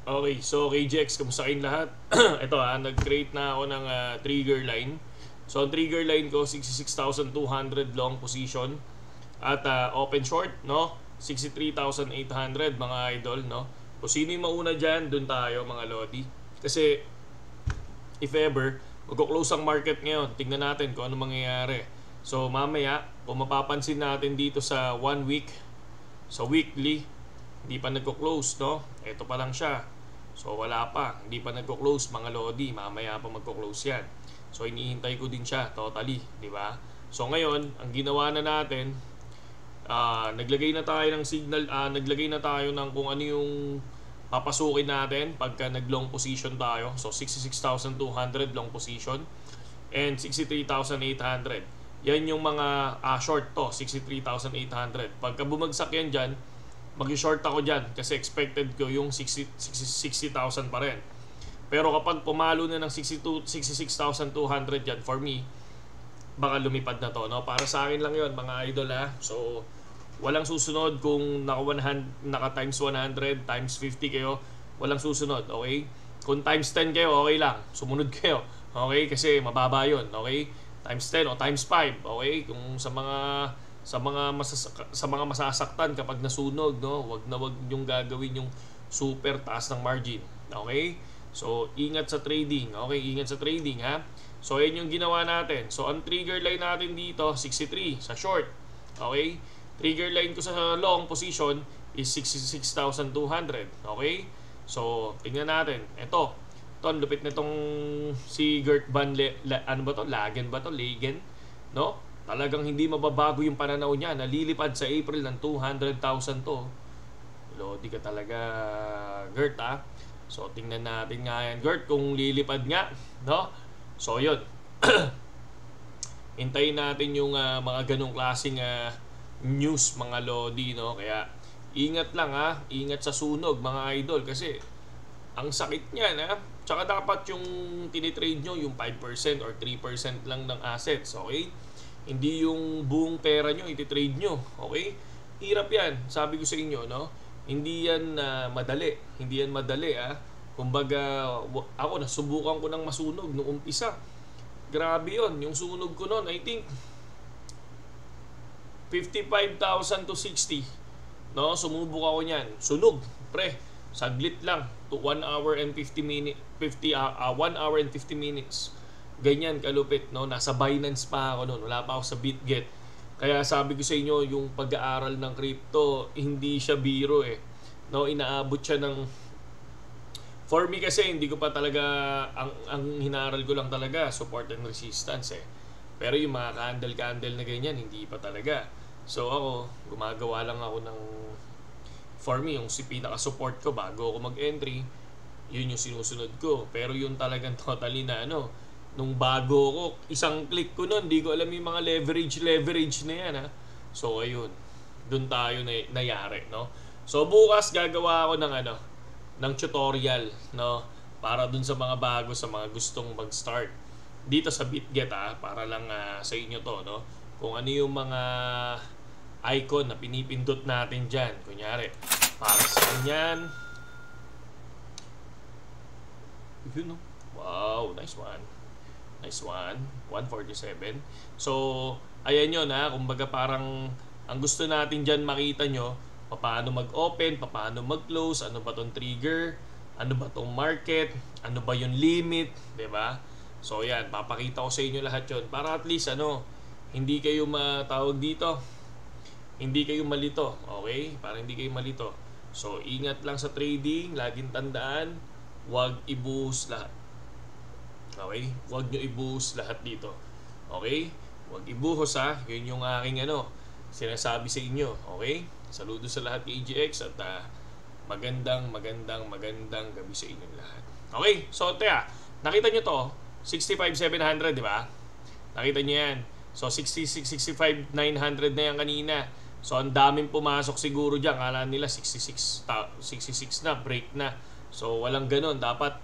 Okay, so KGX, kamusta kayong lahat? Ito nag-create na ako ng trigger line. So, ang trigger line ko, 66,200 long position. At open short, no? 63,800 mga idol, no? Kung sino yung mauna dyan, dun tayo mga lodi. Kasi, if ever, magko-close ang market ngayon. Tingnan natin kung ano mangyayari. So, mamaya, kung mapapansin natin dito sa 1 week, sa weekly, hindi pa nagko-close, no? Ito pa lang siya. So wala pa, hindi pa nagko-close mga lodi, mamaya pa magko-close yan. So iniintay ko din siya totally, di ba? So ngayon, ang ginawa na natin, naglagay na tayo ng signal, naglagay na tayo ng kung ano yung papasukin natin pagka nag-long position tayo. So 66,200 long position and 63,800. Yan yung mga short to, 63,800. Pagka bumagsak yan dyan, mag-short ako dyan kasi expected ko yung 60,000 pa rin. Pero kapag pumalo na ng 66,200 dyan, for me, baka lumipad na to, no? Para sa akin lang yon mga idol, ha. So walang susunod kung naka times 100, times 50 kayo, walang susunod, okay? Kung times 10 kayo, okay lang, sumunod kayo, okay? Kasi mababa yon, okay? Times 10 o times 5, okay? Kung sa mga masasaktan kapag nasunog, no, wag yung gagawin yung super taas ng margin, okay? So ingat sa trading, okay? Ingat sa trading, ha. So yan yung ginawa natin. So ang trigger line natin dito 63 sa short, okay? Trigger line ko sa long position is 66,200, okay? So tingnan natin. Ito ang lupit nitong si Gert Van ano ba to? Lagen ba to? Lagen, no? Talagang hindi mababago yung pananaw niya. Nalilipad sa April ng 200,000 to. Lodi ka talaga, Gert, ha? So, tingnan natin nga yan, Gert, kung lilipad nga, no? So, yun. Hintayin natin yung mga ganong klaseng news, mga lodi, no? Kaya, ingat lang, ha? Ingat sa sunog, mga idol, kasi ang sakit niyan, ha? Tsaka dapat yung tinitrade nyo, yung 5% or 3% lang ng assets, okay? Hindi yung buong pera nyo iti-trade nyo, okay? Hirap yan, sabi ko sa inyo, no? Hindi yan madali, hindi yan madali, ah. Kumbaga, ako nasubukan ko ng masunog noong umpisa. Grabe yon, yung sunog ko noon, I think 55,000 to 60, no? Sumubok ako niyan, sunog, pre, saglit lang, to 1 hour and 50 minutes, 1 hour and 50 minutes. Ganyan kalupit, no? Nasa Binance pa ako noon, wala pa ako sa BitGet. Kaya sabi ko sa inyo, yung pag-aaral ng crypto, hindi siya biro, eh, no? Inaabot siya ng, for me kasi hindi ko pa talaga, ang hinaral ko lang talaga support and resistance, eh. Pero yung mga candle na ganyan, hindi pa talaga. So ako, gumagawa lang ako ng, for me, yung pinaka-support ko bago ako mag-entry, yun yung sinusunod ko. Pero yung talagang totally na nung bago ko, isang click ko nun, di ko alam yung mga leverage na yan, ha. So ayun, dun tayo nayari, no. So bukas gagawa ako ng tutorial, no, para dun sa mga bago, sa mga gustong mag-start dito sa BitGet, ha, para lang sa inyo to, no, kung ano yung mga icon na pinipindot natin dyan, kunyari para sa yan, yun, no. Wow, nice one. Nice one. 147. So, ayan yun, ha. Kumbaga parang ang gusto natin dyan makita nyo, paano mag-open, paano mag-close, ano ba tong trigger, ano ba tong market, ano ba yung limit, diba? So, yan. Papakita ko sa inyo lahat yun. Para at least, hindi kayo matawag dito. Hindi kayo malito. Okay? Para hindi kayo malito. So, ingat lang sa trading. Laging tandaan, huwag ibuhos lahat. Okay? Huwag nyo ibuhos lahat dito. Okay? Huwag ibuhos, ha. Yun yung aking sinasabi sa inyo. Okay? Saludo sa lahat kay EGX at magandang gabi sa inyong lahat. Okay? So, nakita nyo to. 65,700, di ba? Nakita nyo yan. So, 65,900 na yan kanina. So, ang daming pumasok siguro dyan. Kala nila 66 na, break na. So, walang ganun. Dapat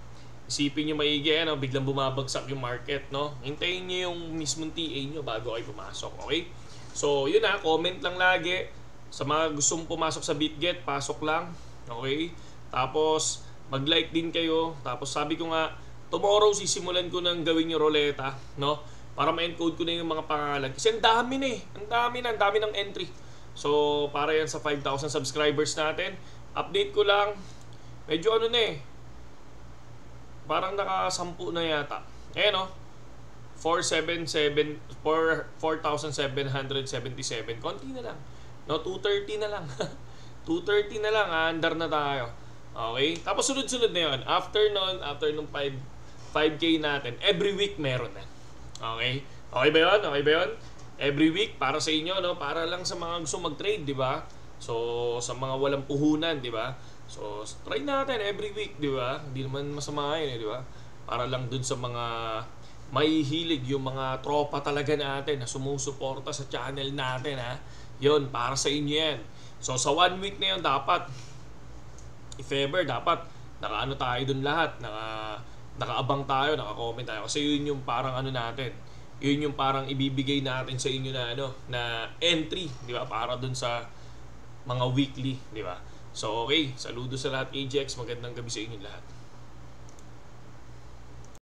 isipin nyo maigi, biglang bumabagsak yung market, no? Hintayin nyo yung mismong TA nyo bago kayo pumasok, okay? So, yun, comment lang lagi. Sa mga gustong pumasok sa BitGet, pasok lang, okay? Tapos, mag-like din kayo. Tapos sabi ko nga, tomorrow sisimulan ko nang gawin yung roleta, no? Para ma-encode ko na yung mga pangalan. Kasi ang dami na eh. Ang dami ng entry. So, para yan sa 5,000 subscribers natin. Update ko lang. Medyo ano na eh. Parang naka-10 na yata. Ayan o. 4,777. Konti na lang. No, 230 na lang. 230 na lang. Andar na tayo. Okay? Tapos sunod-sunod na yun. After nung 5K natin, every week meron na. Okay? Okay ba yun? Okay ba yun? Every week para sa inyo, no? Para lang sa mga gusto mag-trade, di ba? So, sa mga walang puhunan, di ba? So, try natin every week, di ba? Hindi naman masama yun, di ba? Para lang dun sa mga may hilig, yung mga tropa talaga natin na sumusuporta sa channel natin, ha? Yun, para sa inyo yan. So, sa 1 week na yun, dapat, if ever, dapat, nakaano tayo dun lahat, nakaabang tayo, naka-comment tayo. Kasi yun yung parang ano natin, yun yung parang ibibigay natin sa inyo na na entry, di ba? Para dun sa mga weekly, di ba? So okay, saludo sa lahat, AJX, magandang gabi sa inyo lahat.